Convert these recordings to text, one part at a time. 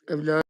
I'm not.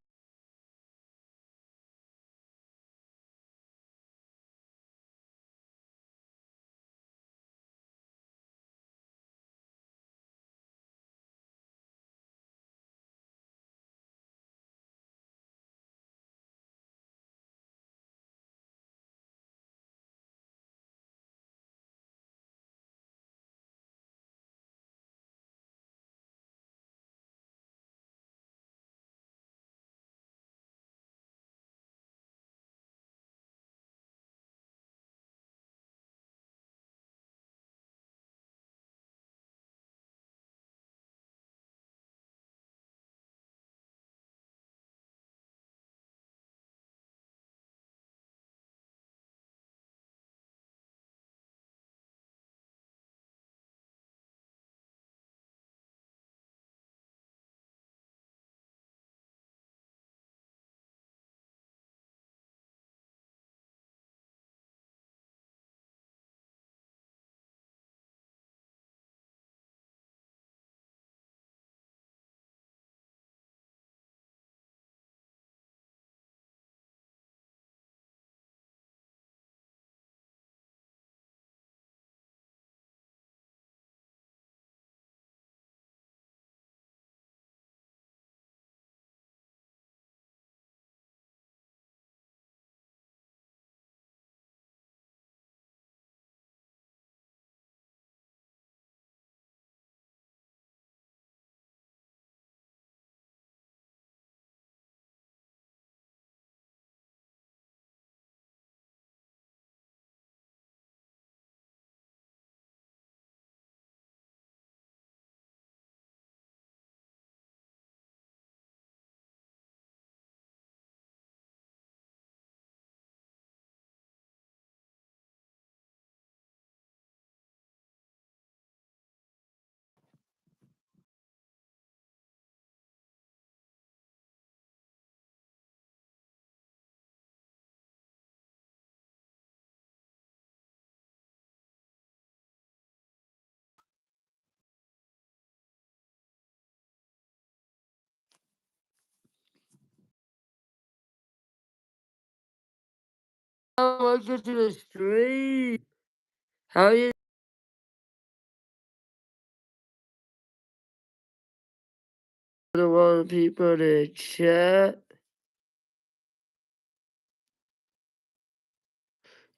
Welcome to the stream. How are you? A lot of people in the chat.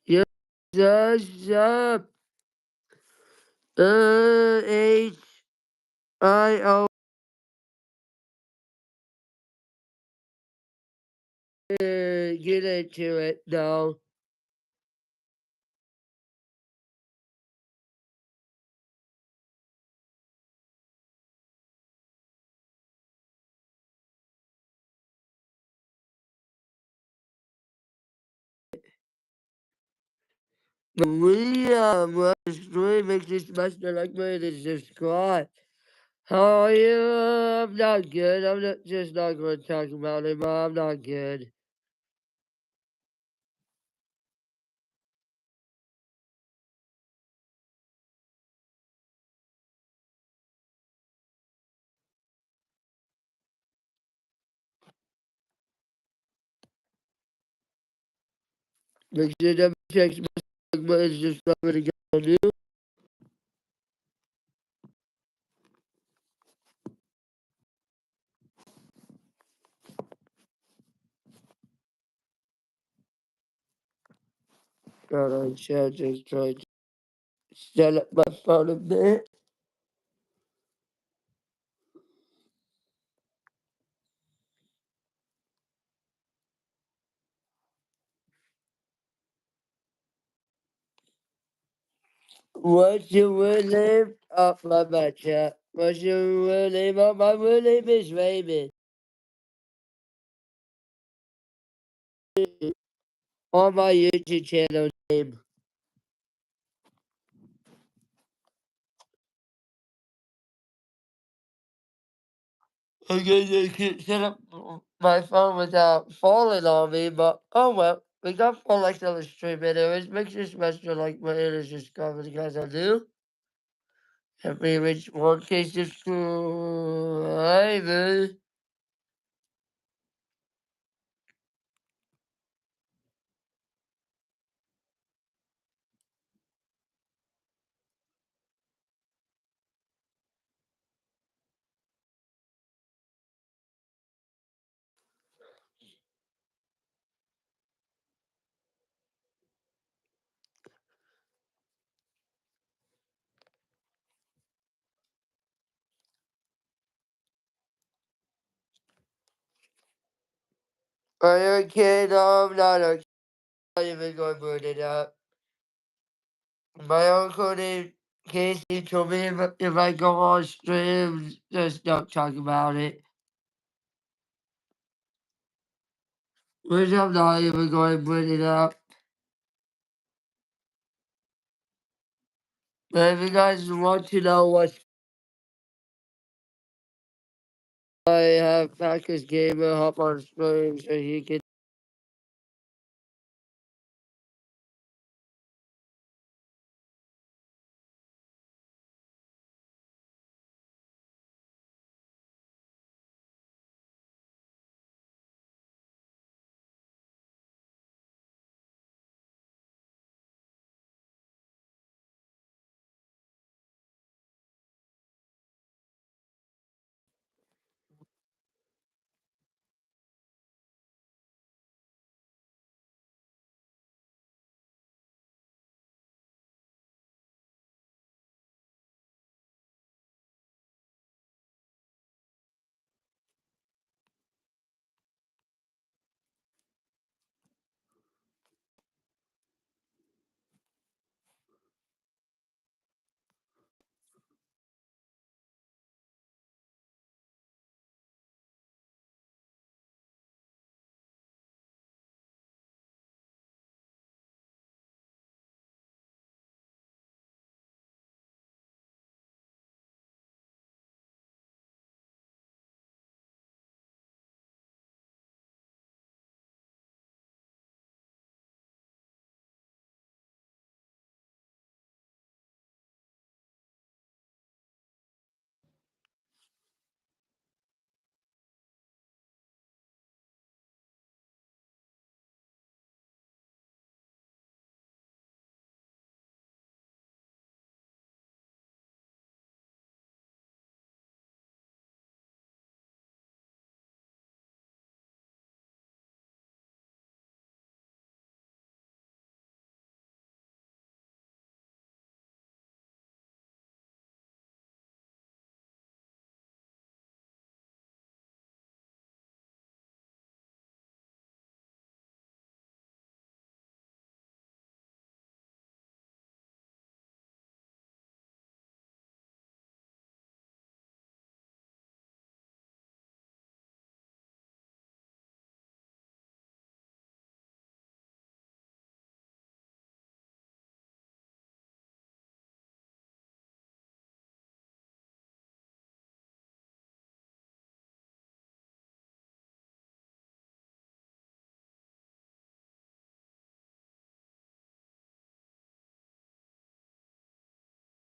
Yo, just up. HIO. Get into it though. William, stream makes this much like me to subscribe. How are you? I'm not good. I'm not just not going to talk about it, but I'm not good. Make sure that text message is just coming to get on you. Got on chat, just trying to set up my phone a bit. What's your real name? Oh, my bad, chat. What's your real name? Oh, my real name is Raymond. On my YouTube channel name. I'm gonna set up my phone without falling on me, but oh well. We got 4 likes on the stream anyways. Make sure you smash the like button and subscribe guys I do. Help me reach 1K subscribers. Are you a kid? No, I'm not a kid. I'm not even going to bring it up. My uncle named Casey told me if I go on stream, just don't talk about it. Which I'm not even going to bring it up. But if you guys want to know what I have Packers Gamer hop on stream so he can.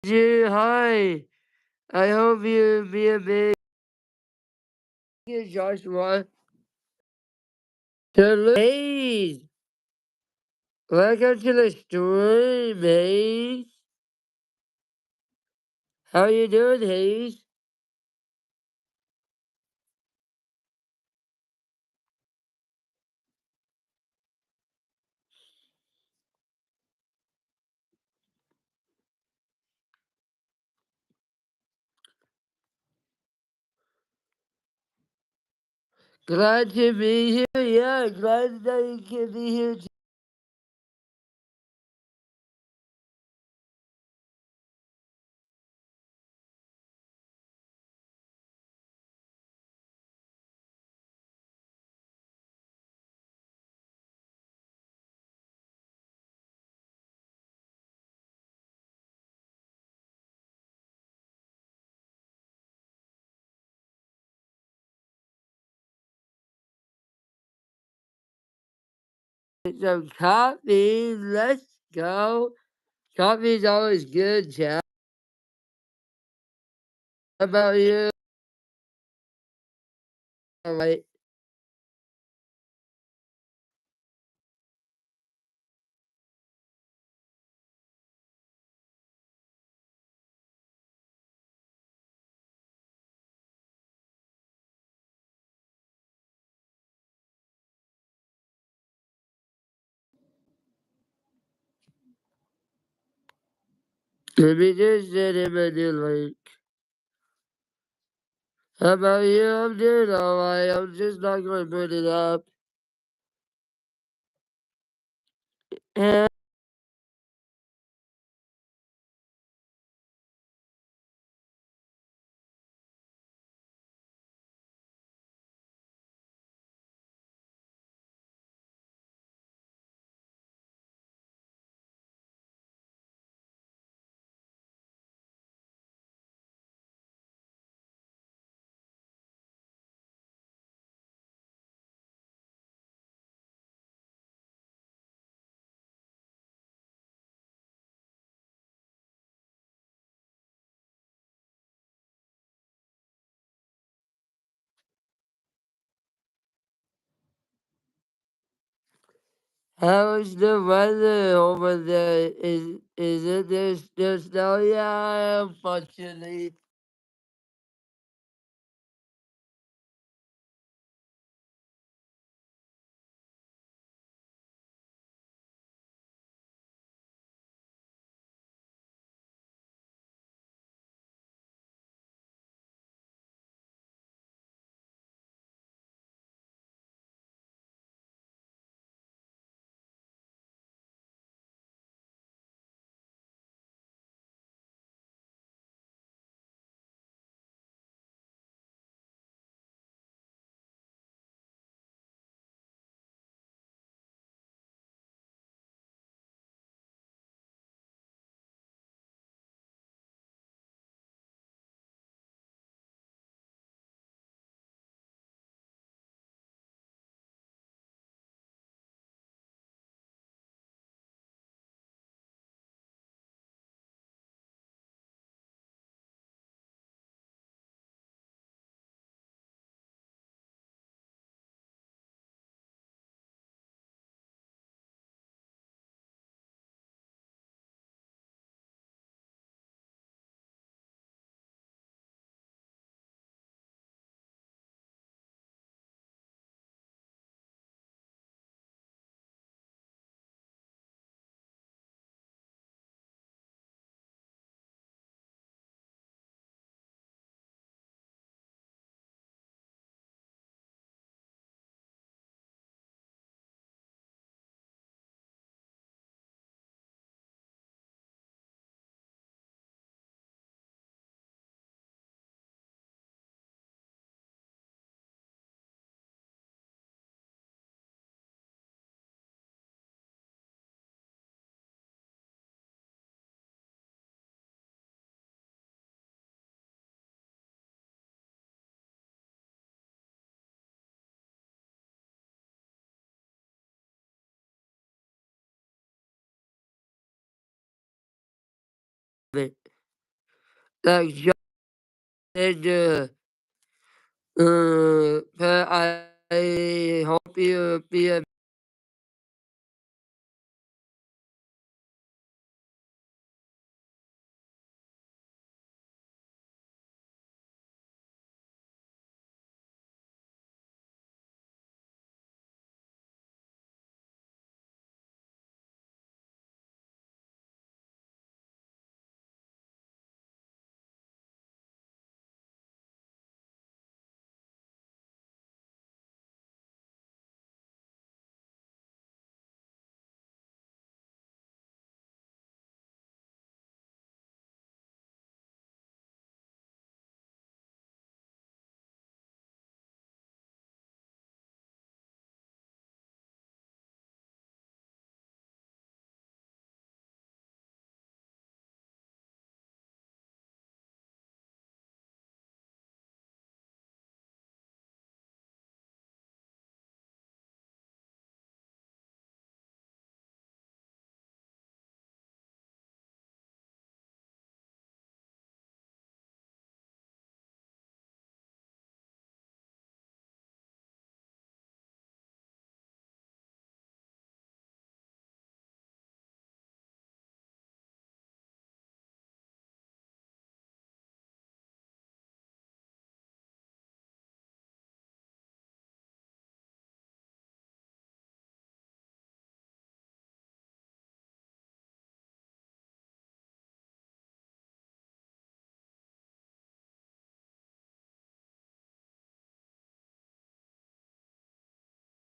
Hi. I hope you be a big Joshua. Hey, welcome to the stream, Hayes. How you doing, Hayes? Glad to be here. Yeah, glad that you can be here. Get some coffee. Let's go. Coffee's always good, Chad. How about you? All right. Let me just send him a new link. How about you? I'm doing alright. I'm just not going to put it up. And how is the weather over there? Is it there still snow? Yeah, unfortunately. Like John said, but I hope you be a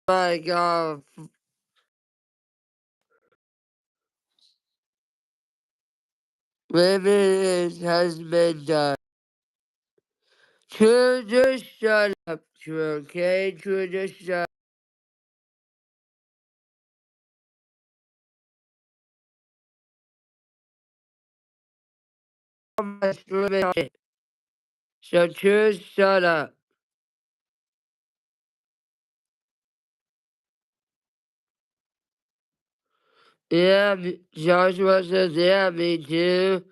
like Living has been done. True, just shut up, True, okay? True, just shut up. My living shit. So True, shut up. Yeah, Joshua says, yeah, me too.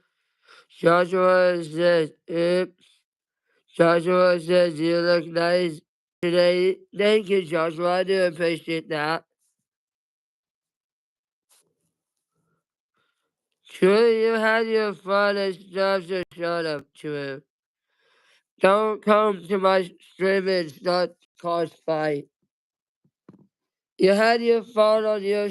Joshua says, oops. Joshua says, you look nice today. Thank you, Joshua. I do appreciate that. True, you had your fun and stuff, so shut up, True. Don't come to my stream and start cause fight. You had your fun on your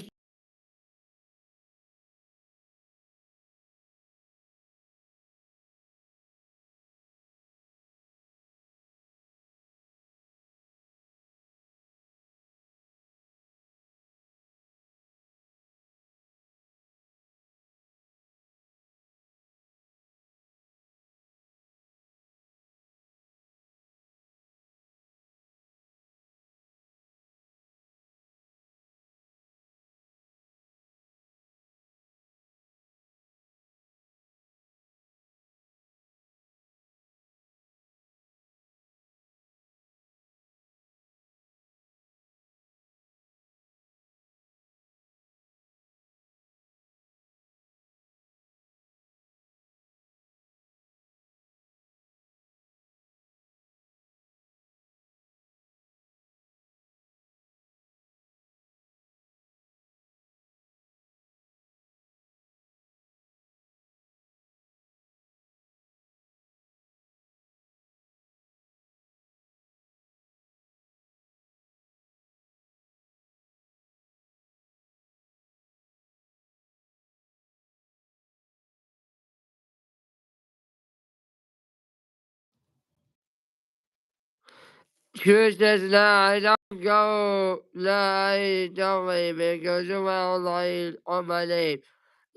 True says, no, I don't go. No, I don't leave. It goes around lying on my name.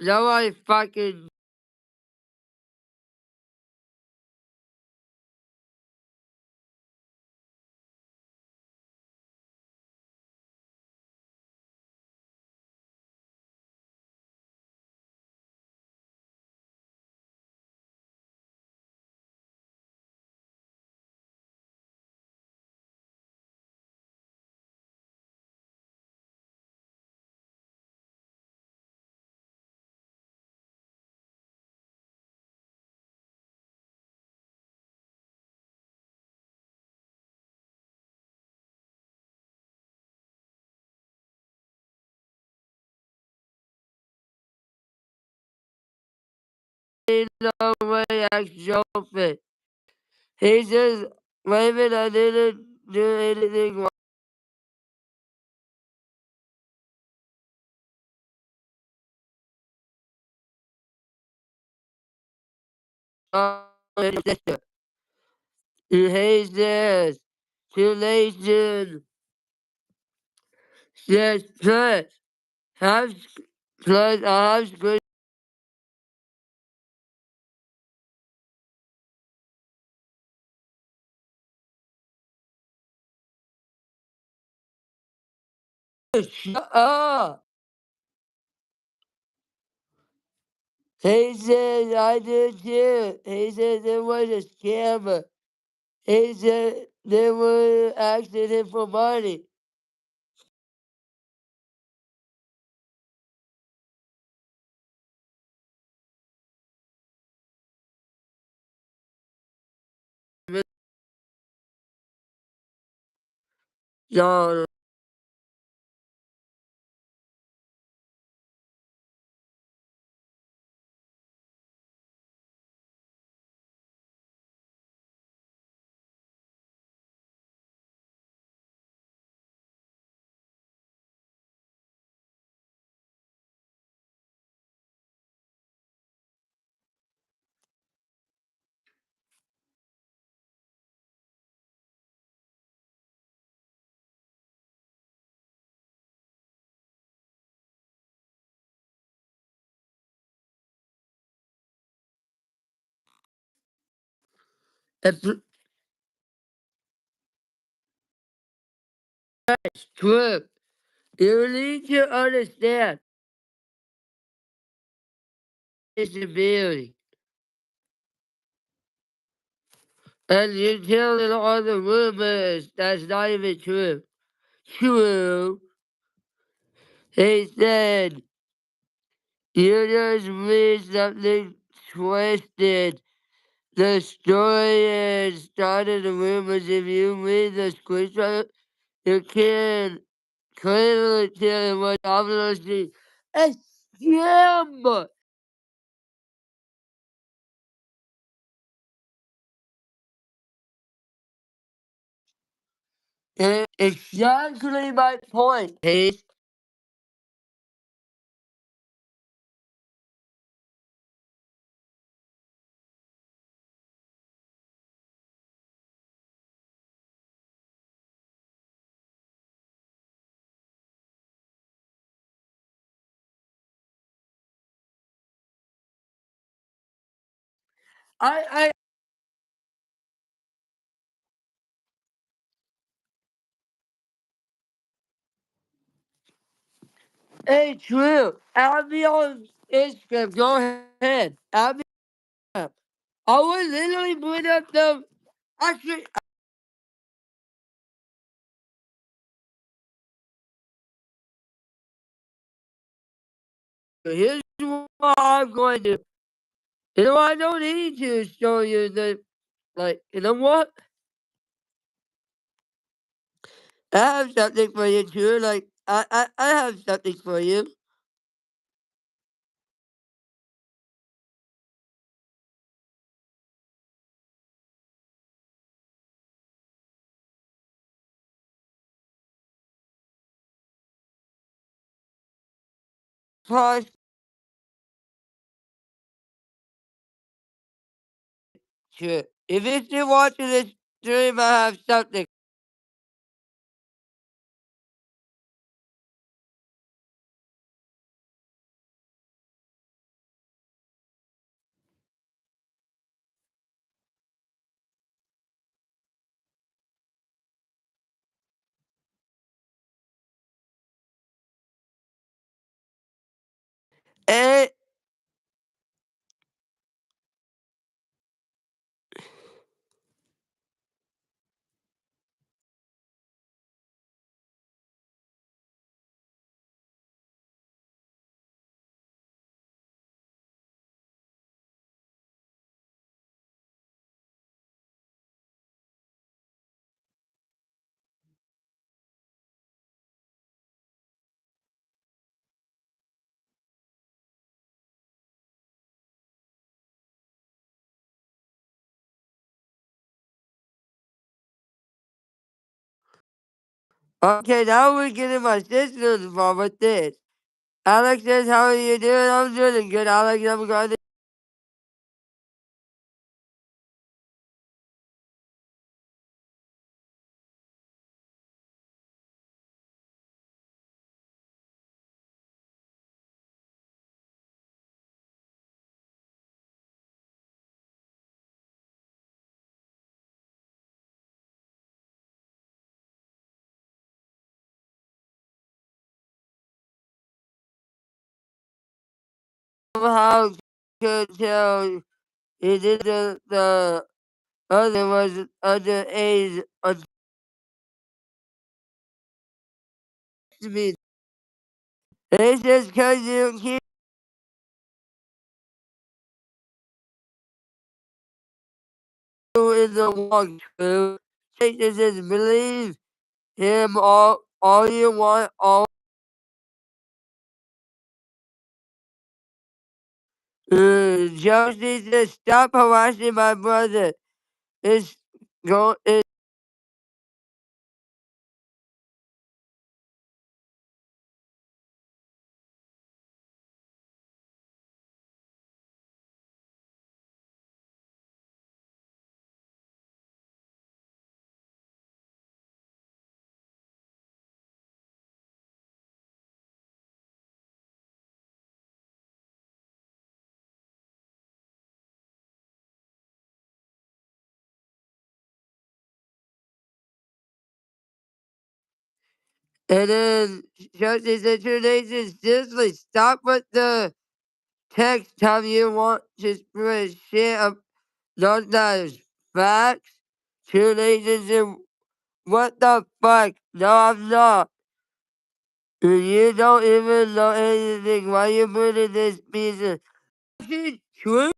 No, I fucking no way act Joffin. He says, Raymond, I didn't do anything wrong with your sister. He hates this. Too late, dude. Yes, plus, have, plus, I have screen shut up. He says, I did too. He said there was a scammer. He said they were asking him for money. No, It's true. You need to understand disability. And you're telling all the rumors that's not even true. True. He said, you just read something twisted. The story is started the rumors. If you read the screenshot, you can clearly tell what obviously a scam. Exactly my point, Hayes. I ain't true. Add me on Instagram. Go ahead. Add me up. I will literally bring up the. Actually, here's what I'm going to. You know, I don't need to show you the. Like, you know what? I have something for you too. Like, I have something for you. Plus, sure. If you're still watching this stream, I have something. And okay, now we're getting my sister involved with this. Alex says, how are you doing? I'm doing good, Alex. I'm going to. Somehow could tell he did the other was underage to me. It's just because you keep in the wrong crew. This is believe him all you want, all Joe needs to stop harassing my brother. It's go it And then Chelsea said, "Two nations, seriously, stop with the text time you want to spread shit of those facts. Two nations and what the fuck? No, I'm not. You don't even know anything. Why you putting this piece of shit true?"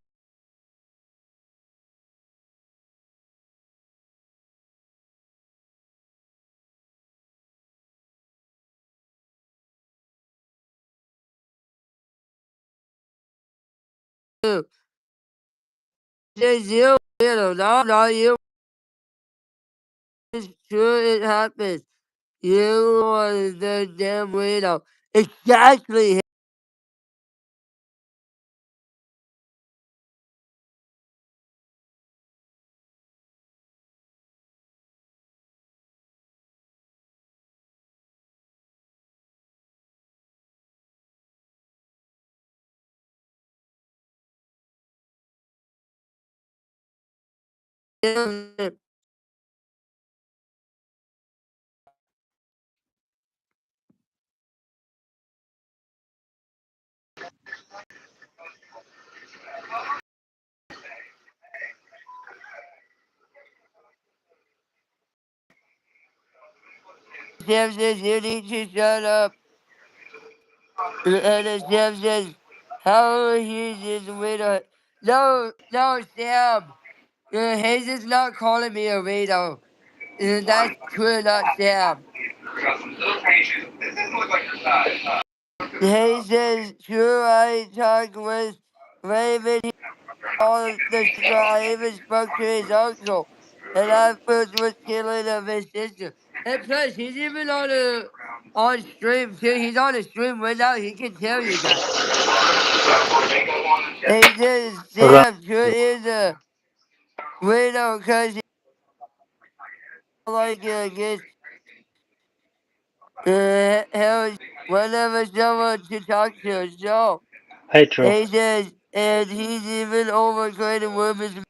Says you, not you. It's true, it happened. You are the damn weirdo. Exactly. Him. Sam says, "You need to shut up." And then Sam says, "How he just weirdo." No, no, Sam. Hayes is not calling me a weirdo. That's true, not Sam. Hayes says, "True, I talked with Raymond all the time. I even spoke to his uncle. And I first was killing of his sister. And plus, he's even on stream too. He's on a stream right now. He can tell you that." He says, Okay. "Sam sure is a widow because he like against hell whenever someone to talk to." So Hey, true. he says, and he's even overcrowded women's.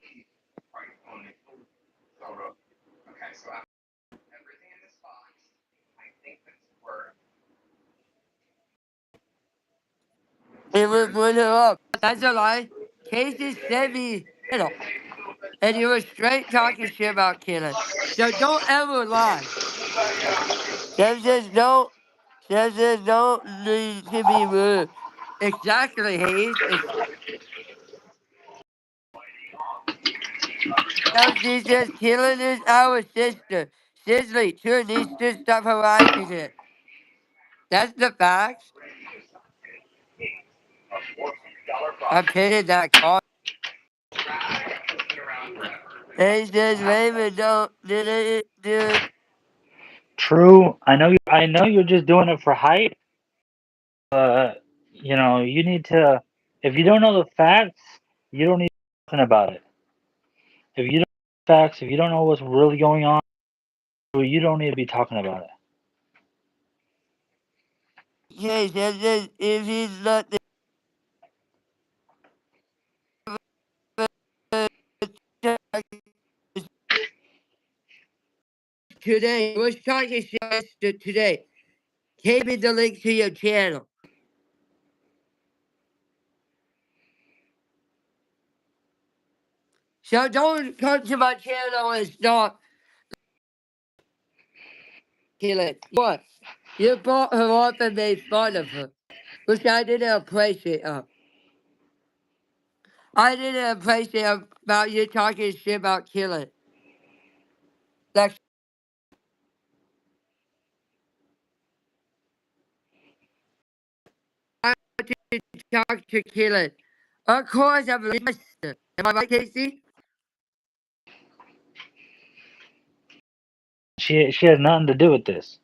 It would put her up. That's a lie. Casey sent me, and he was straight talking shit about killing. So don't ever lie. Sam says don't. Sam says don't need to be rude. Exactly, Hayes. She says killing is our sister. Sisley, sure needs to stop harassing it. That's the facts. I'm pinning that card. Hayes says Raymond don't did it do. True. I know you're just doing it for hype. You need to. If you don't know the facts, you don't need to be talking about it. If you don't know the facts, if you don't know what's really going on, you don't need to be talking about it. Okay, Sam says if he's not today, was talking shit today. Gave me the link to your channel. So don't come to my channel and start killing. What? You brought her up and made fun of her, which I didn't appreciate. I didn't appreciate about you talking shit about killing. Like, I want to talk to killing. Of course, I'm a listener. Am I right, Casey? She has nothing to do with this.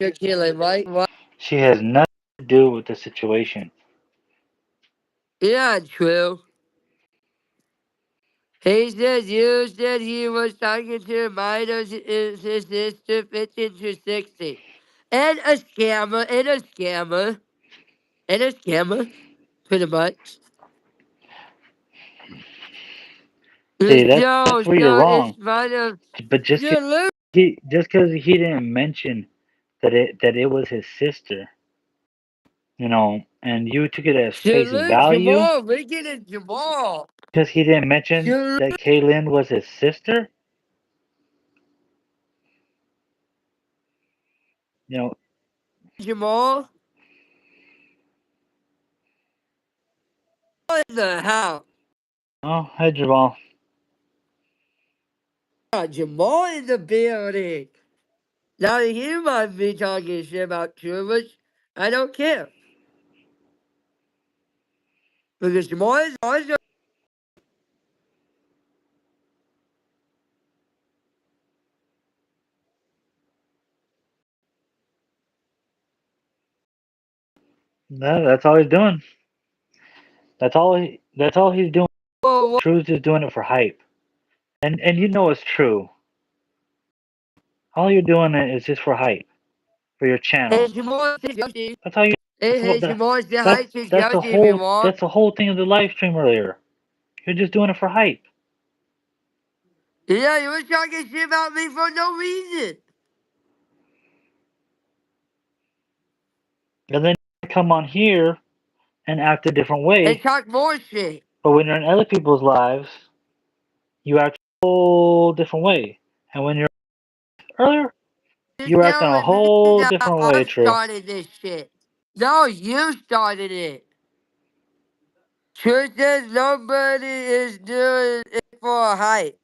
To killing, right? What? She has nothing to do with the situation. Yeah, true. He says you said he was talking to minors his sister 15 to 60. And a scammer, pretty much. See, So, that's where you're so wrong. it's kind of, But you're losing. just because he didn't mention that it was his sister, and you took it as face Salute value Jamal, Lincoln and Jamal. because he didn't mention Salute that Kaylin was his sister. You know, Jamal in the house. oh, hey Jamal. Jamal in the building. Now he might be talking shit about Truman. I don't care. Because Jamal is also That's all he's doing. That's all he's doing. Truth is doing it for hype, and you know it's true. All you're doing it is just for hype for your channel. and Jamal is Yoshi. That's how you. That's Hey, what Jamal is the that's height is that's the Yoshi if you whole want. that's the whole thing of the live stream earlier. You're just doing it for hype, Yeah, you were talking shit about me for no reason. and then you come on here and act a different And way. talk more shit. But when you're in other people's lives, you act a whole different way. And when you're earlier, You're you were acting a telling me whole that different way. I True. started this shit. No, you started it. Truth says nobody is doing it for a hype.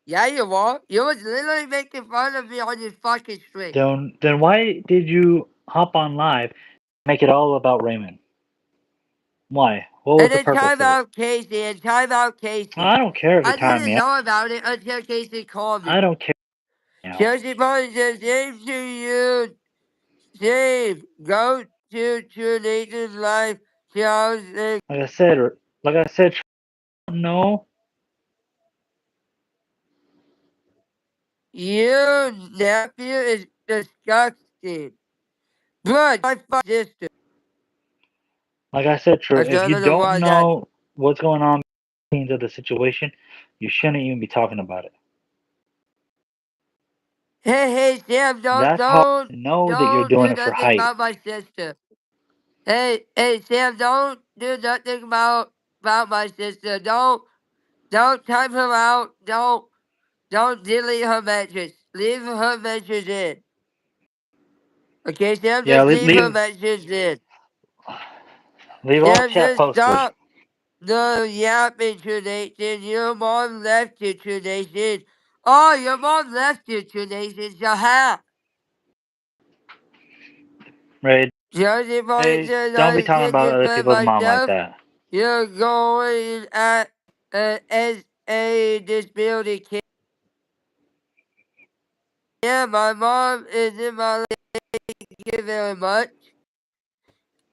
Yeah, you are. You was literally making fun of me on your fucking stream. Then why did you hop on live, and make it all about Raymond? Why? What was And the then purpose time of it? out Casey, and time out Casey. I don't care if you I time me didn't out. know about it until Casey called I me. don't care now. Chelsea Boy says, same to you, same. Go to Nathan's life. See how they Like I said, no. your nephew is disgusting. Blood, my fucking sister. Like I said, true. I If you don't know don't why that. know what's going on behind the scenes of the situation, you shouldn't even be talking about it. Hey, Sam, That's how I know that you're don't doing do it for nothing hype. about my sister. Hey, Sam, don't do nothing about my sister. Don't time her out. Don't delete her messages. Leave her messages in. Okay, Sam, Yeah, just leave her leave messages in. all Sam, chat just posted. stop the yapping, Trination. Your mom left you, Trination. Oh, your mom left you, Trination. So how? Right? Judging by Hey, says don't be I talking can't about other defend people's mom like myself. that. You're going at as a disability kid. Yeah, my mom is in my life. Thank you very much.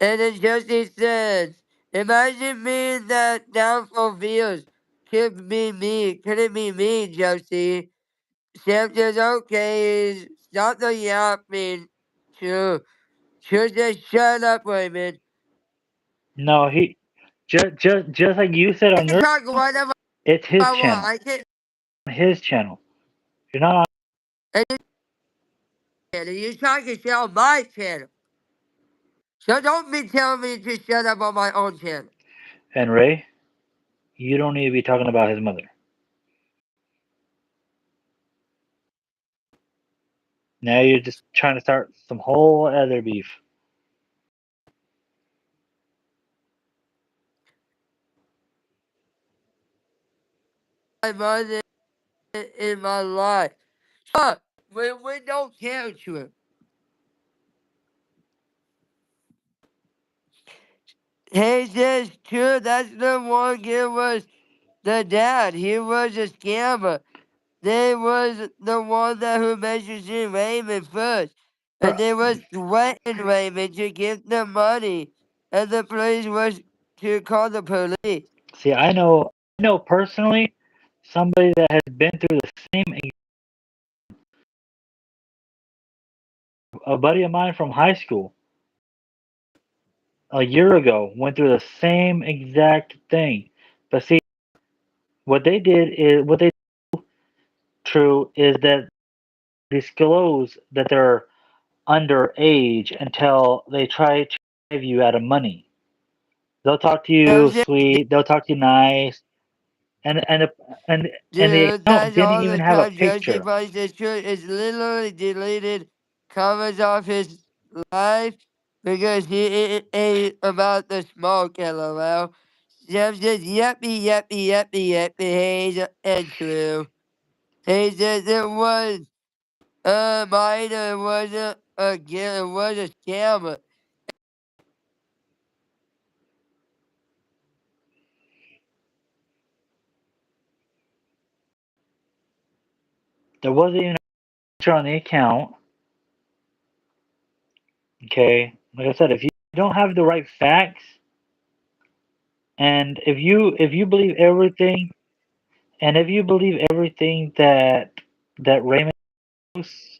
And then Josie says, imagine me that down for views. Could be me. Could it be me, Josie? Sam says, okay, stop the yapping. True. True says, shut up, Raymond. No, he just like you said I on can your, talk whatever it's his I want. channel. I can't. His channel. You're not on. And you're talking shit on my channel. So don't be telling me to shut up on my own channel. And Ray, you don't need to be talking about his mother. Now you're just trying to start some whole other beef. My mother in my life. But we don't care to him. He says true, that's the one kid was the dad. He was a scammer. They was the one that who messaged in Raymond first. And they was threatening Raymond to give them money. And the police was to call the police. See, I know personally somebody that has been through the same. A buddy of mine from high school a year ago went through the same exact thing. But see, what they true is that disclose that they're underage until they try to drive you out of money. They'll talk to I'm you saying, sweet, they'll talk to you nice, and the dude, account that's didn't all even the have a time Jesse picture. Price is true. It's literally deleted covers of his life because he ate about the smoke, lol. Jeff says, yuppie, yuppie, yuppie, yuppie, hey, and true. He says it was, minor, it wasn't a, it was a scammer. There wasn't even a picture on the account. Okay, like I said, if you don't have the right facts, and if you believe everything, and if you believe everything that Raymond posts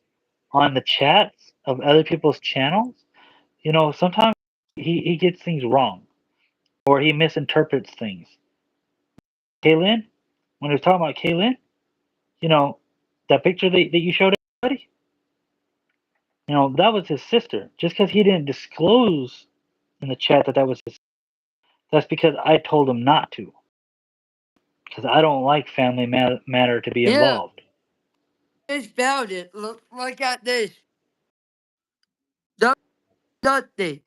on the chats of other people's channels, sometimes he gets things wrong or he misinterprets things. Kaylin, when he was talking about Kaylin, you know, that picture that you showed everybody, that was his sister. Just because he didn't disclose in the chat that was his, that's because I told him not to. Because I don't like family matter to be Yeah, involved. just found it. Look at this. No- Nothing.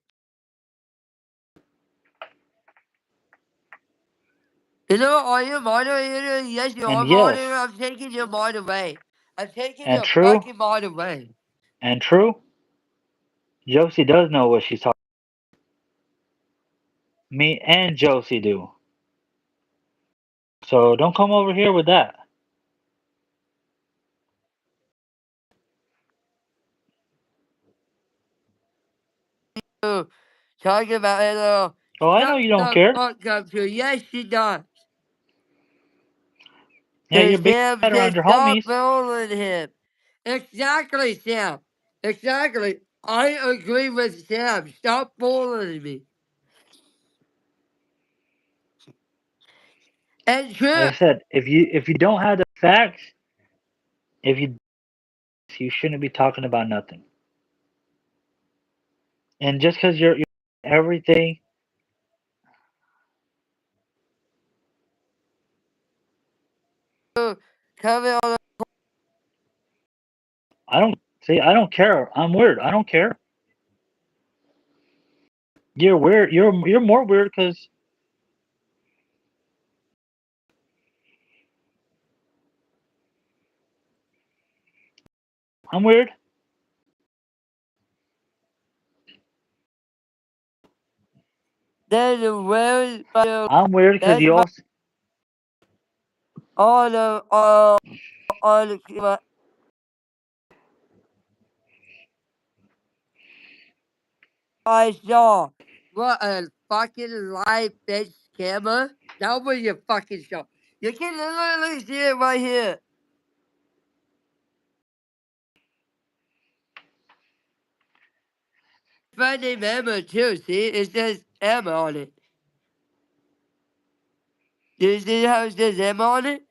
You know, are you moderator? Yes, you And are yes, moderator. I'm taking your mod away. I'm taking and your true, fucking mod away. and true, Josie does know what she's talking. Me and Josie do. So don't come over here with that. You talking about it all. Oh, I know Shut you don't the care. fuck up, too. Yes, she does. Yeah, you're And being Sam bad around says, your stop homies. bullying him. Exactly, Sam. Exactly. I agree with Sam. Stop bullying me. And Like true. I said, if you don't have the facts, if you shouldn't be talking about nothing. And just because you're everything, Coming on. I don't see. I don't care. I'm weird. I don't care. You're weird. You're more weird because I'm weird. Then where's my, I'm weird because that's you my, all. on the, on the, I saw. What a fucking live bitch scammer. That was your fucking show. You can literally see it right here. Friend named Emma too, see? It says Emma on it. Do you see how it says Emma on it?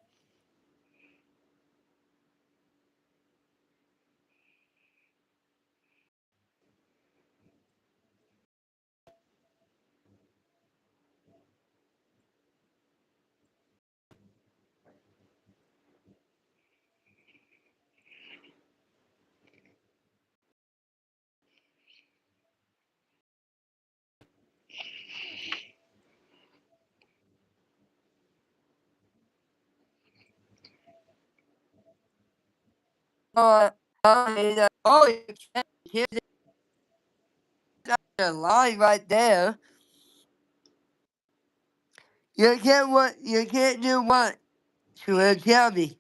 Uh, oh, you can't hear the line right there. You can't what? You can't do what? To tell me.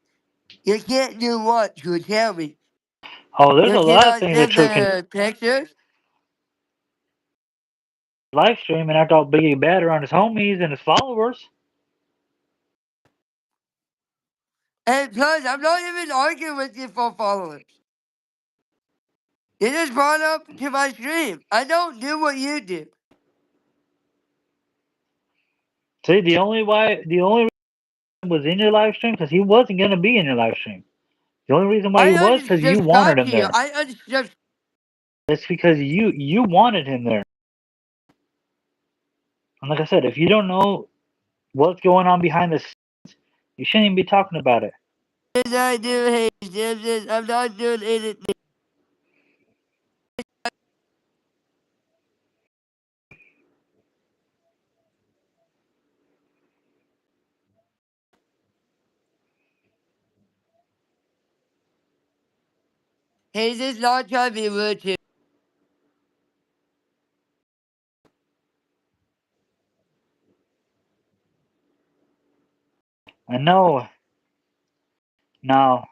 You can't do what? To tell me. Oh, there's You a lot of cannot things that send True can the pictures. live stream and act all big and bad around his homies and his followers. And plus, I'm not even arguing with you for followers. You just brought up to my stream. I don't do what you do. See, the only reason was in your live stream because he wasn't gonna be in your live stream. The only reason why I he was because you wanted him unsubscribe to you. there. I unsubscribe. It's because you wanted him there. And like I said, if you don't know what's going on behind the scenes, you shouldn't even be talking about it. I do hate Simpsons. I'm not doing anything. He's just not trying to be rude to. I know. Now,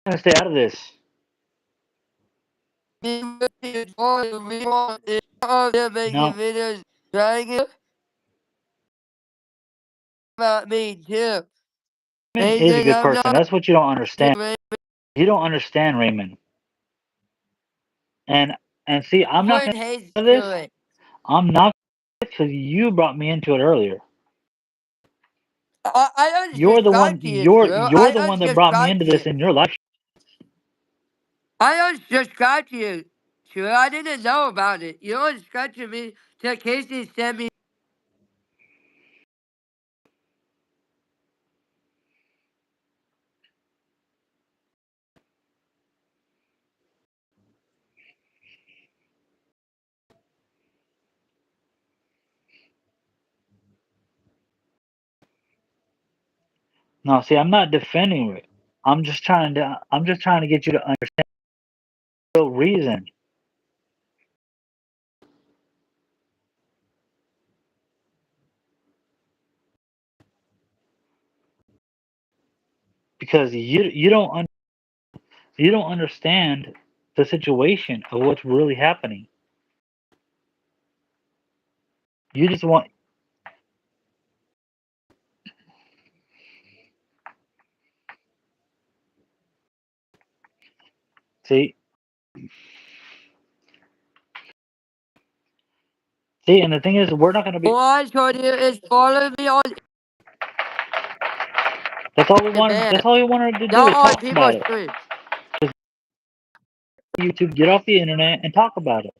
I'm gonna stay out of this. Be rude to your boy. We want it. They're making No, videos trying it about me too. Raymond He is a says good I'm person. not That's what you don't understand. Raymond. You don't understand Raymond. And see, I'm not gonna Everyone hates do this. to it. I'm not because you brought me into it earlier. I don't You're the subscribe one. to you, Drew. You're I the don't one that brought me subscribe into to you. this in your life. I don't subscribe to you, Drew. I didn't know about it. You don't subscribe to me till Casey sent me. No, see, I'm not defending it. I'm just trying to get you to understand the real reason. Because you don't understand the situation of what's really happening. You just want see see, and the thing is, we're not gonna be. All I told you is follow me on That's all we wanted. demand, That's all we wanted to do not is on talk about people's it. streams. YouTube, get off the internet and talk about it.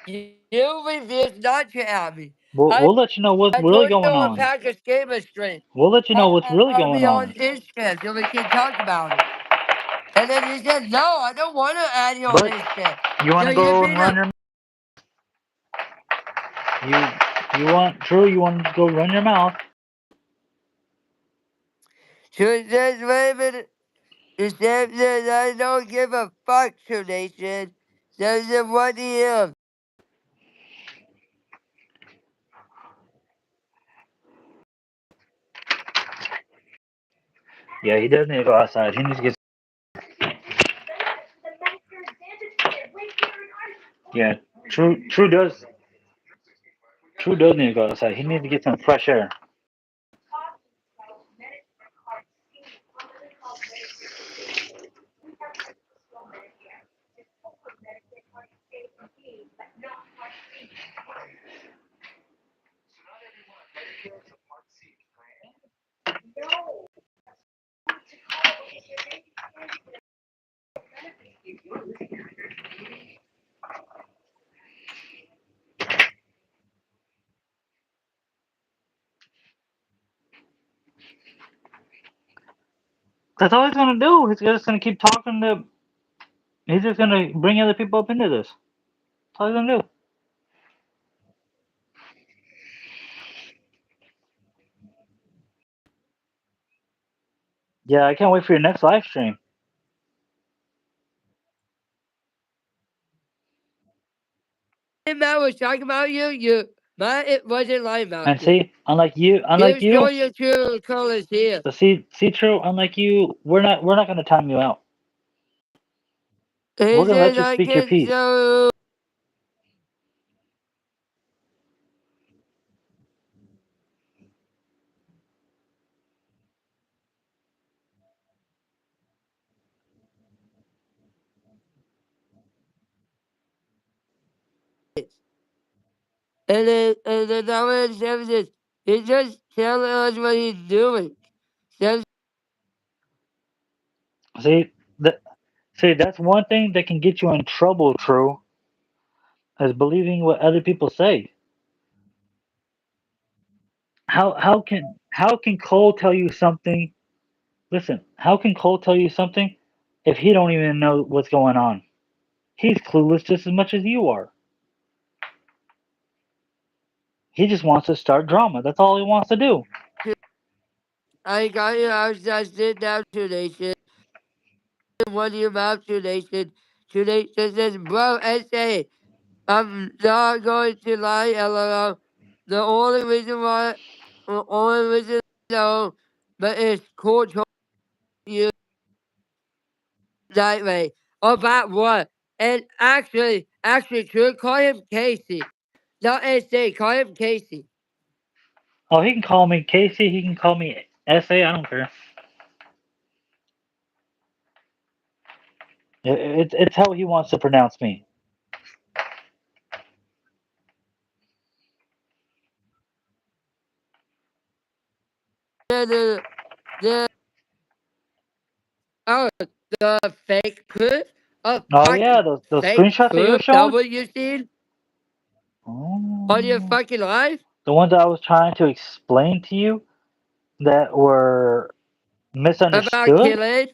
You refuse not to at me. We'll let you know what's I really told you going on on. Packers Gamer stream. We'll let you know what's really Add going me on on. Instagram so we can talk about it. And then you said, no, I don't want to add you on But Instagram. you want So to you go and beat run up. your you want true. You want to go run your mouth. She says, Raymond, the same says, I don't give a fuck to Nation. Says it 1 AM. Yeah, he does need to go outside. He needs to get. Yeah, True does need to go outside. He needs to get some fresh air. That's all he's gonna do. He's just gonna keep talking to. He's just gonna bring other people up into this. That's all he's gonna do. Yeah, I can't wait for your next live stream. If Matt was talking about Matt, it wasn't lying about And you. see, He unlike was you, showing your true colors here. but see, true, unlike you, we're not gonna time you out. We're He gonna let says, you I speak your can piece. show it. And then that way Sam says, he's just telling us what he's doing. Sam See, that See, that's one thing that can get you in trouble, True, is believing what other people say. How can Cole tell you something? Listen, how can Cole tell you something if he don't even know what's going on? He's clueless just as much as you are. He just wants to start drama. That's all he wants to do. I got you. I was just sitting down today. What do you about today? Today says, bro, SA. I'm not going to lie, LOL. The only reason why, the only reason I know, but it's cool to you that way. About what? And actually, true, call him Casey. Not SA, call him Casey. Oh, he can call me Casey. He can call me SA. I don't care. It's how he wants to pronounce me. The, the, oh, the fake proof? A Oh yeah, fucking those fake screenshots that you were proof? That showing. what you seen on your Oh, fucking life? the ones that I was trying to explain to you that were About misunderstood. killing?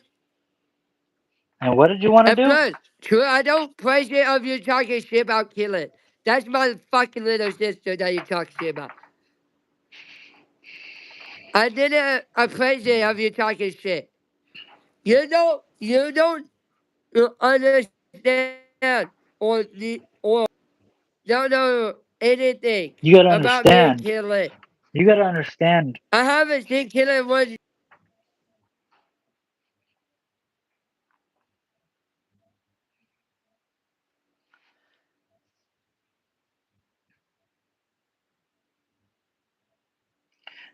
And what did you want to And do? plus, true, I don't appreciate of you talking shit about killing. That's my fucking little sister that you talk shit about. I didn't appreciate of you talking shit. You don't understand or don't know anything You gotta about me and understand. killing. You gotta understand. I haven't seen killing one.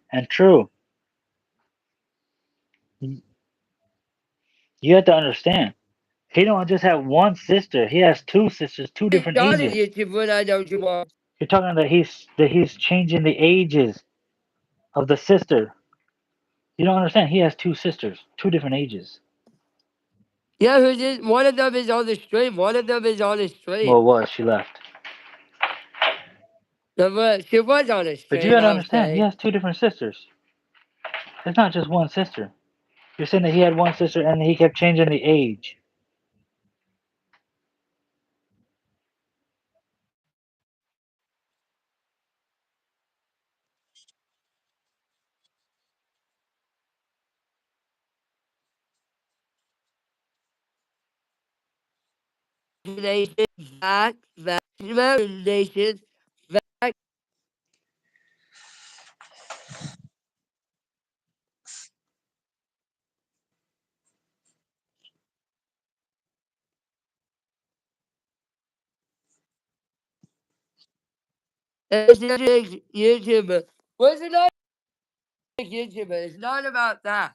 And true, you have to understand. He don't just have one sister. He has two sisters, two different On ages. YouTube when I don't you want. You're talking that he's changing the ages of the sister. You don't understand. He has two sisters, two different ages. Yeah, who's this? One of them is on the stream. One of them is on the stream. Well, what? She left. She was on the But you stream, gotta I'll understand. He say. has two different sisters. It's not just one sister. You're saying that he had one sister and he kept changing the age. Nation, vaccination, vaccination, YouTuber. What's it not YouTuber? It's not about that.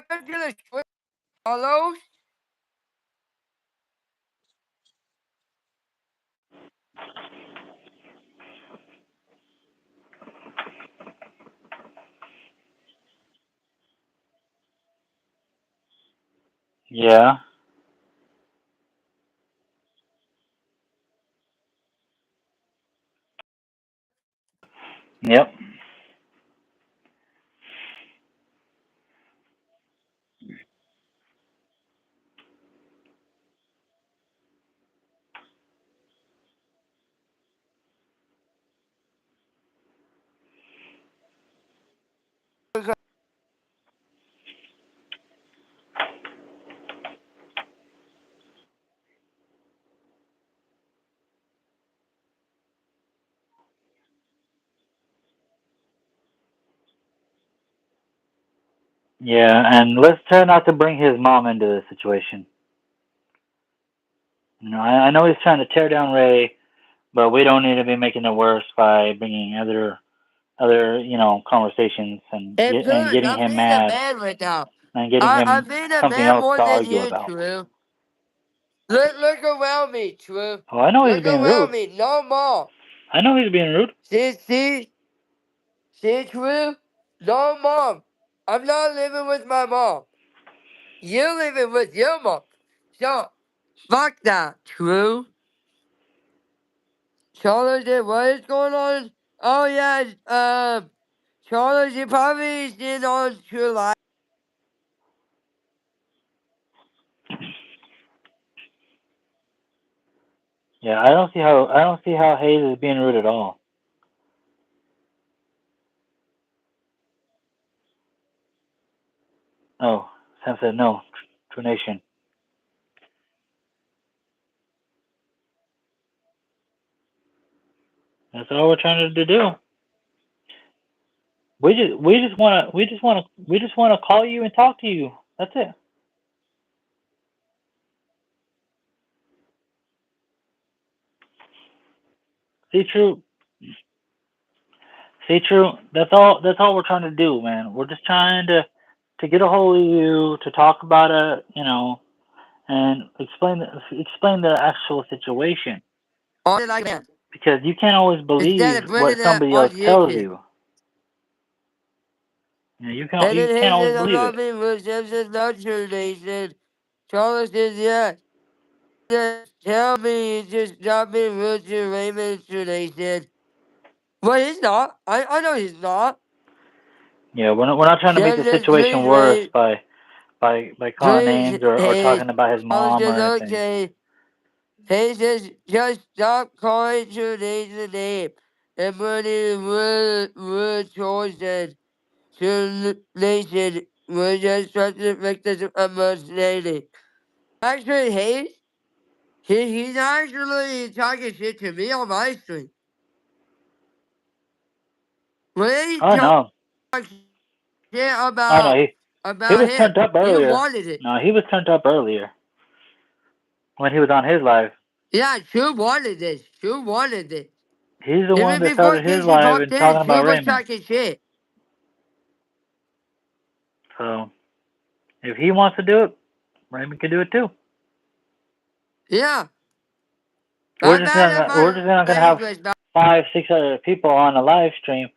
Welcome to the stream, follows. Yeah. Yep. Yeah, and let's try not to bring his mom into this situation. I know he's trying to tear down Ray, but we don't need to be making it worse by bringing other conversations And and plus, getting I'm him being a mad man right now. and getting him I'm being a something man else more to than argue you, about. True. Look around me, True. Oh, I know he's Look being around rude. me, no more. I know he's being rude. See, True? No more. I'm not living with my mom. You're living with your mom. So, fuck that. True. Charlotte, what is going on? Oh, yeah, Charlotte, you probably seen on True Life. Yeah, I don't see how Hayes is being rude at all. Oh, Sam said no. True Nation. That's all we're trying to do. We just wanna call you and talk to you. That's it. See, true. See, true. That's all we're trying to do, man. We're just trying to get a hold of you to talk about it, and explain the actual situation On it like that. because you can't always Instead believe of what bringing it somebody on else tells YouTube. you. And You then can't he always says, I'm believe it. not being rude. Sam says, not true. They said, Charlotte says, yes. Just tell me he's just not being rude to Raymond. So they said, well, he's not. I know he's not. Yeah, we're not trying to make Sam the says, situation please, worse Ray. by calling Please, names or hey. talking about his Charlotte mom or says, anything. okay. He says, just stop calling two names a name. And putting word choices to nation. We're just trying to make this understanding. Actually, he's actually talking shit to me on my stream. When he Oh talks no, shit oh no, he about was him, turned up he earlier. wanted it. No, he was turned up earlier when he was on his live. Yeah, True wanted this. True wanted this. He's the one Even that before started his Casey live popped and in, talking about True was Raymond. talking shit. So if he wants to do it, Raymond can do it too. Yeah. I'm mad at We're my just not gonna have language, man. 5, 6 other people on a live stream,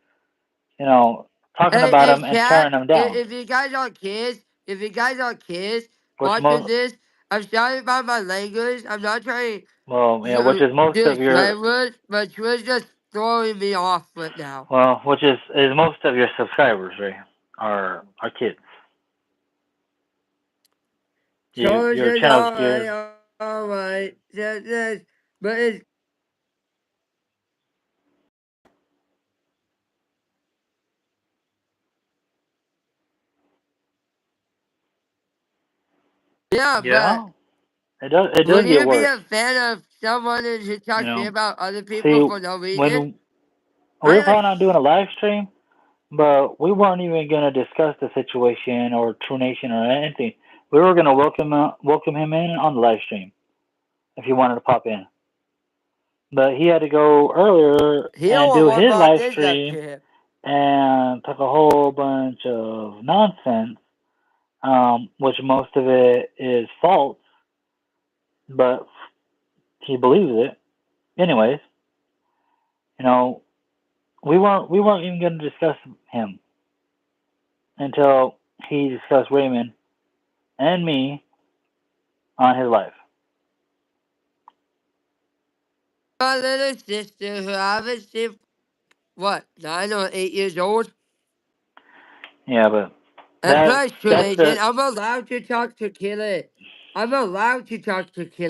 you know, talking Hey, about hey, him and chat, tearing him down. if you guys are kids, if you guys are kids Which watching most this, I'm sorry about my language. I'm not trying well, yeah, which to is most do of your swear words, but True is just throwing me off right now. which is most of your subscribers, right? Are kids. Charlie Your says, channel's geared. alright, says, but it's, yeah, but Yeah, it does would get you be worse. a fan of someone who You talks shit know, about other people see for no reason? when we I were like, planning on doing a live stream, but we weren't even gonna discuss the situation or True Nation or anything. We were gonna welcome him in on the live stream if he wanted to pop in. But he had to go earlier he and don't do want his brought live this up stream to him. and talk a whole bunch of nonsense, which most of it is false, but he believes it. Anyways, you know, we weren't even going to discuss him until he discussed Raymond and me on his live. My little sister who I haven't seen, what, 9 or 8 years old? Yeah, but And plus, that's Trination, the I'm allowed to talk to Killer. I'm allowed to talk to Killer.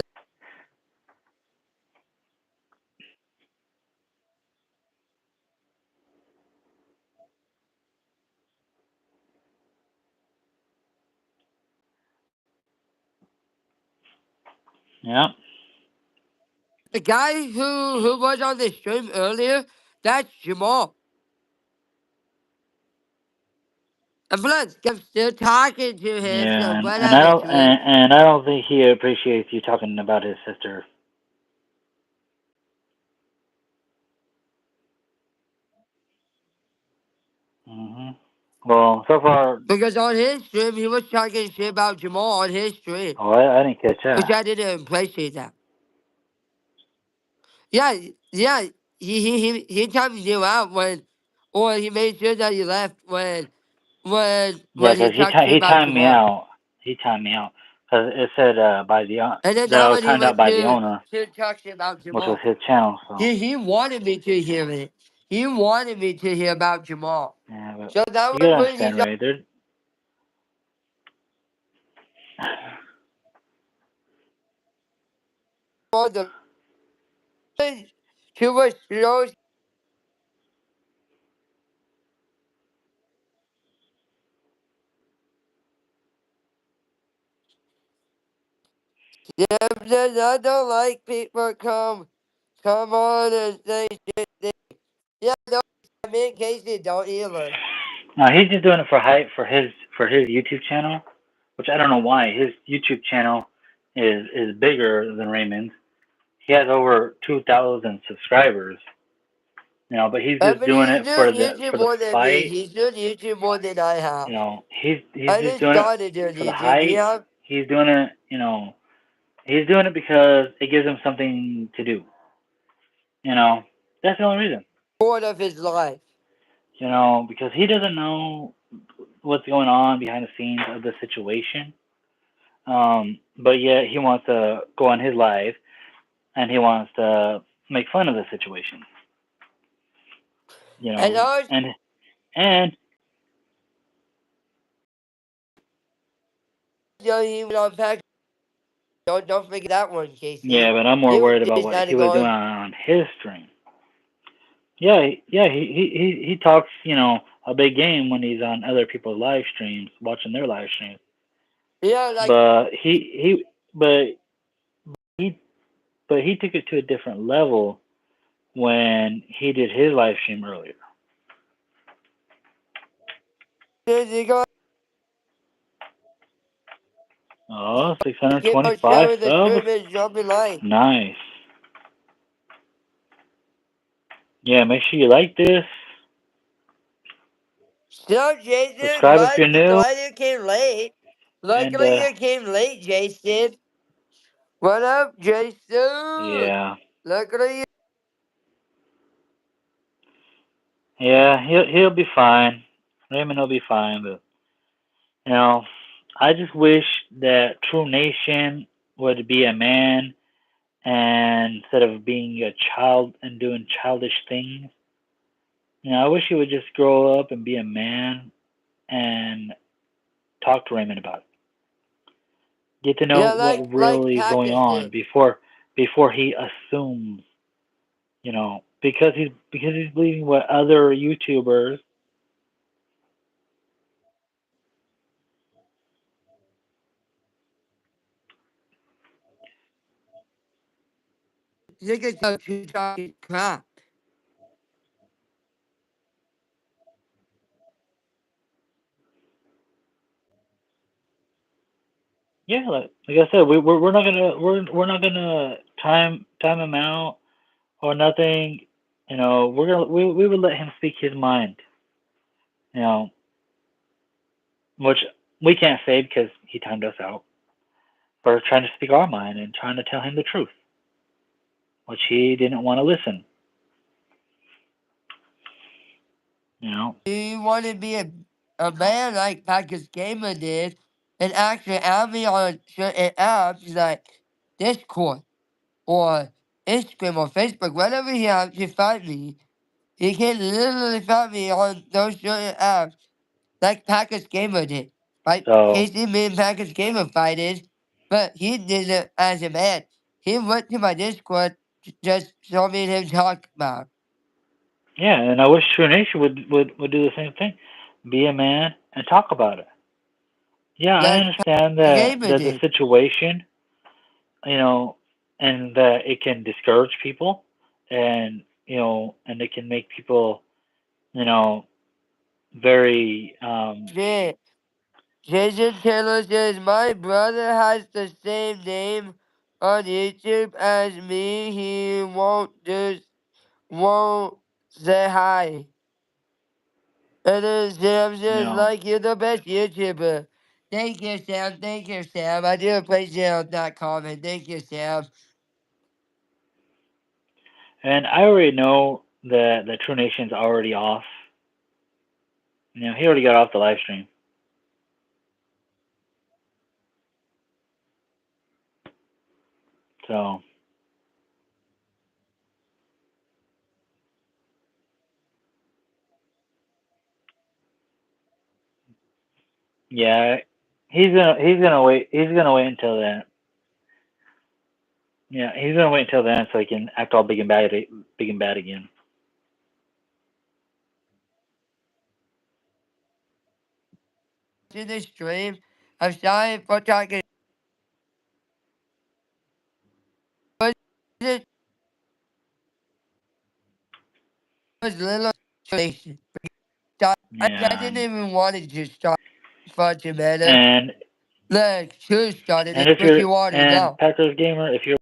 yeah The guy who was on the stream earlier, that's Jamal. And plus, I'm still talking to him, so yeah, whatever, True. and I don't think he appreciates you talking about his sister. hmm Well, so far, Because on his stream, he was talking shit about Jamal on his stream, oh, I didn't catch which that. I didn't appreciate that. Yeah, yeah, he timed you out when, or he made sure that you left when Yeah, when he because talked to me he about timed me Jamal. out. He timed me out because it said by the And then that I now was when he timed out went by the owner, to talk to me about which was Jamal, his channel. So he wanted me to hear it. He wanted me to hear about Jamal. yeah, but So that you was gotta when he understand, Ray. There's saw the to what shows yeah, I don't like people come on and say shit. Yeah, no, me and Casey don't either. no, he's just doing it for hype for his YouTube channel, which I don't know why. His YouTube channel is bigger than Raymond's. He has over 2,000 subscribers. But he's just But doing he's it doing YouTube for the more than me. fight. He's doing YouTube more than I have. He's I just just doing it started doing for the YouTube. hype. He's doing it, he's doing it because it gives him something to do. You know, that's the only reason. Part of his life. Because he doesn't know what's going on behind the scenes of the situation. But yet he wants to go on his live and he wants to make fun of the situation. You And know, I was and telling you on pack. Don't forget that one, yeah, Casey. but I'm more He was worried about just what kind he of was doing going. on his stream. Yeah, yeah, he talks, a big game when he's on other people's live streams, watching their live streams. Yeah, like But he but he took it to a different level when he did his live stream earlier. you go Oh, keep on 625 sharing the subs. stream and jumping like. Nice. Yeah, make sure you like this. So Jason, Subscribe if you're new. glad you came late. And Luckily you came late, Jason. What up, Jason? yeah. Luckily you Yeah, he'll be fine. Raymond will be fine, but you know, I just wish that True Nation would be a man and instead of being a child and doing childish things. I wish he would just grow up and be a man and talk to Raymond about it. Get to know yeah, what like really is going Packers on did. before he assumes, because he's believing what other YouTubers. You can tell you talking crap. Yeah, like I said, we're not gonna we're not gonna time him out or nothing. We would let him speak his mind. You know, which we can't say because he timed us out. We're trying to speak our mind and trying to tell him the truth, which he didn't want to listen. You know. You want to be a man like Packers Gamer did and actually add me on certain apps like Discord or Instagram or Facebook, whatever he has to find me. He can literally find me on those certain apps like Packers Gamer did. Right? So Casey, me and Packers Gamer fighted, but he did it as a man. He went to my Discord just so me and him talk about. yeah, and I wish True Nation would do the same thing, be a man and talk about it. Yeah, I Like understand Packers that Gamer that the did. situation, you know, and that it can discourage people, and it can make people, you know, very Yeah. Jason Taylor says, my brother has the same name on YouTube as me. He won't say hi. And then Sam you says, know, like, you're the best YouTuber. Thank you, Sam. Thank you, Sam. I do appreciate that comment. Thank you, Sam. and I already know that True Nation's already off. He already got off the live stream. So yeah, he's gonna wait. He's gonna wait until then. Yeah, he's gonna wait until then so he can act all big and bad again. To the stream. I'm sorry for talking. Was it was little situation. I Yeah, didn't even want it to start for tomato. and Look, Sue started and it, if but you're you already and know. Packers gamer, if you're,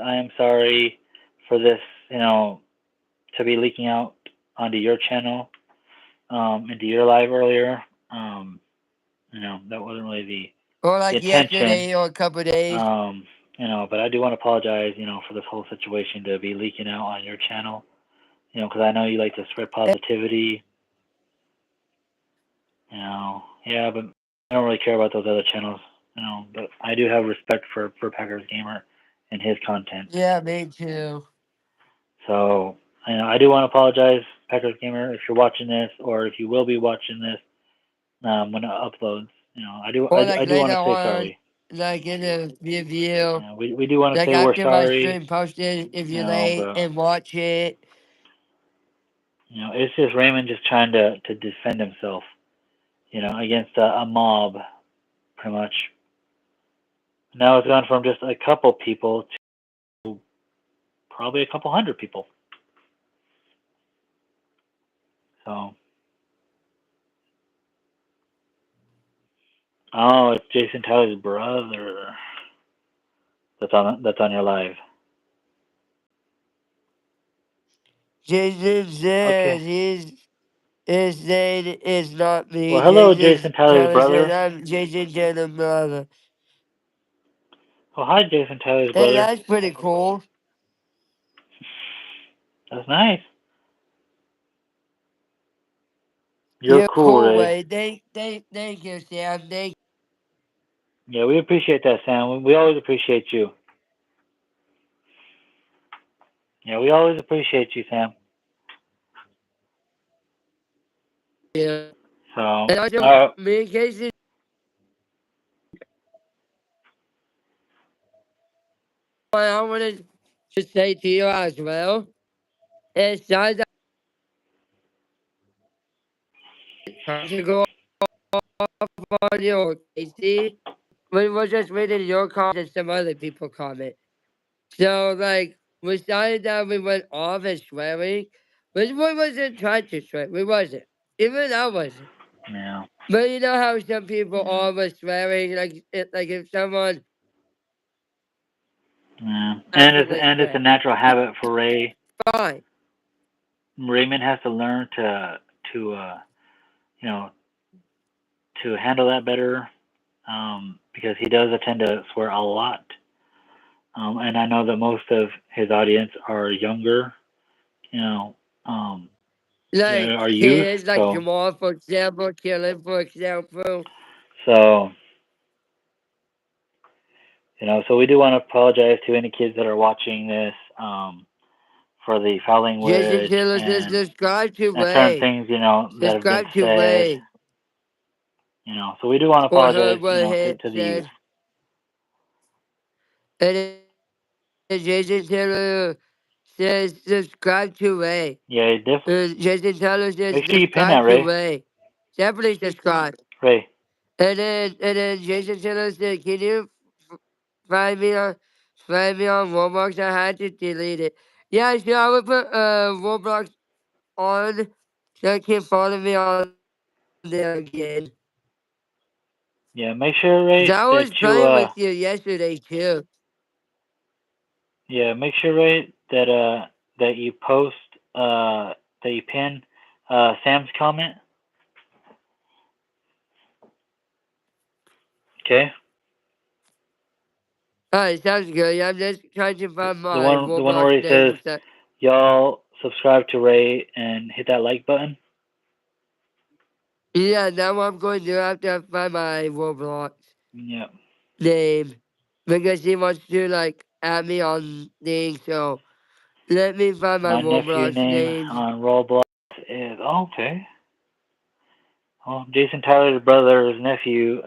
I am sorry for this. To be leaking out onto your channel, into your live earlier. Um, that wasn't really Or the like intention. yesterday or a couple of days. Um, but I do want to apologize, for this whole situation to be leaking out on your channel. Because I know you like to spread Eh, positivity. Yeah, but I don't really care about those other channels. But I do have respect for Packers Gamer and his content. yeah, me too. So, I do want to apologize, Packers Gamer, if you're watching this or if you will be watching this when it uploads. Or I like do want later to say on, sorry. like in a review. We do want to Like say we're after my sorry. stream posted, if you're late But and watch it. it's just Raymond just trying to defend himself. Against a mob, pretty much. Now it's gone from just a couple people to probably a couple hundred people. So, oh, it's Jason Tyler's brother that's on your live. Jason Okay. says his name is not Well, me. hello, Jason Jason Tyler's Taylor says brother. I'm Jason Taylor's brother. Well, hi, Jason Tyler's Hey, brother. that's pretty cool. That's nice. You're You're cool, cool, Ray. way. Thank you, Sam. Thank Yeah, we appreciate that, Sam. We always appreciate you. Yeah, we always appreciate you, Sam. you. So, And also, me and Casey, what I wanted to say to you as well. It's not that I'm trying to go on you, Casey. We were just reading your comments and some other people comment. So, like, we started that we went off and swearing, but we wasn't trying to swear. We wasn't. Even I wasn't. yeah, But you know how some people are was swearing, like if someone yeah, naturally and it's a swear, natural habit for Ray. fine. Raymond has to learn to you know to handle that better, because he does tend to swear a lot. And I know that most of his audience are younger, you know, um, Like are youth. kids, like So, Jamal, for example, killing, for example. so so we do want to apologize to any kids that are watching this, for the foul Jason language Taylor says, subscribe to and certain Ray. things, that have been Subscribe to said. Ray. So we do want to Or apologize, heard what Hit to the youth. said. And then Jason Taylor says, subscribe to Ray. Yeah, Jason Taylor says, make sure you pin that, subscribe to Ray. Ray. Definitely subscribe. Ray. And then Jason Taylor said, "Can you find me on Roblox? I had to delete it." Yeah, sure. I would put Roblox on so you can follow me on there again. Yeah, make sure, 'Cause Ray, I was that you playing with you yesterday too. yeah, make sure, Ray, that you post that you pin Sam's comment. Okay. All right, sounds good. Yeah, I'm just trying to find my The one where Roblox he name. says, What's that? "Y'all subscribe to Ray and hit that like button." Yeah, now I'm going to have to find my Roblox Yep. name because he wants to like add me on things. So let me find my My nephew Roblox name names. on Roblox is okay. Well, Jason Tyler's brother's nephew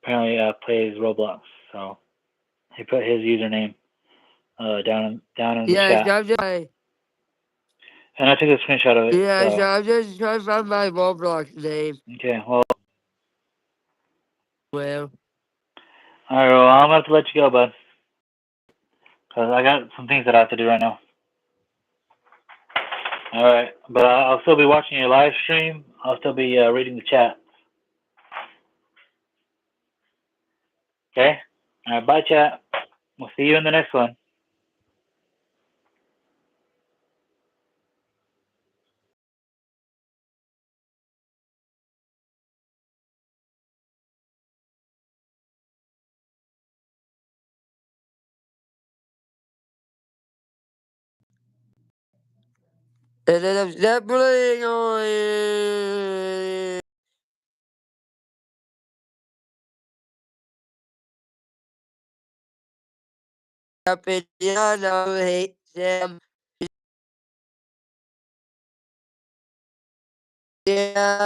apparently plays Roblox, so he put his username down in the Yeah, chat, so I'm just my, and I took a screenshot of it. yeah, so So I'm just trying to find my Roblox name. okay, well, Well, all right, well, I'm gonna have to let you go, bud, because I got some things that I have to do right now. All right, but I'll still be watching your live stream. I'll still be reading the chat. Okay. All right, bye, chat. We'll see you in the next one. and then I'm stepping on up in Yano, hate Sam. Yeah,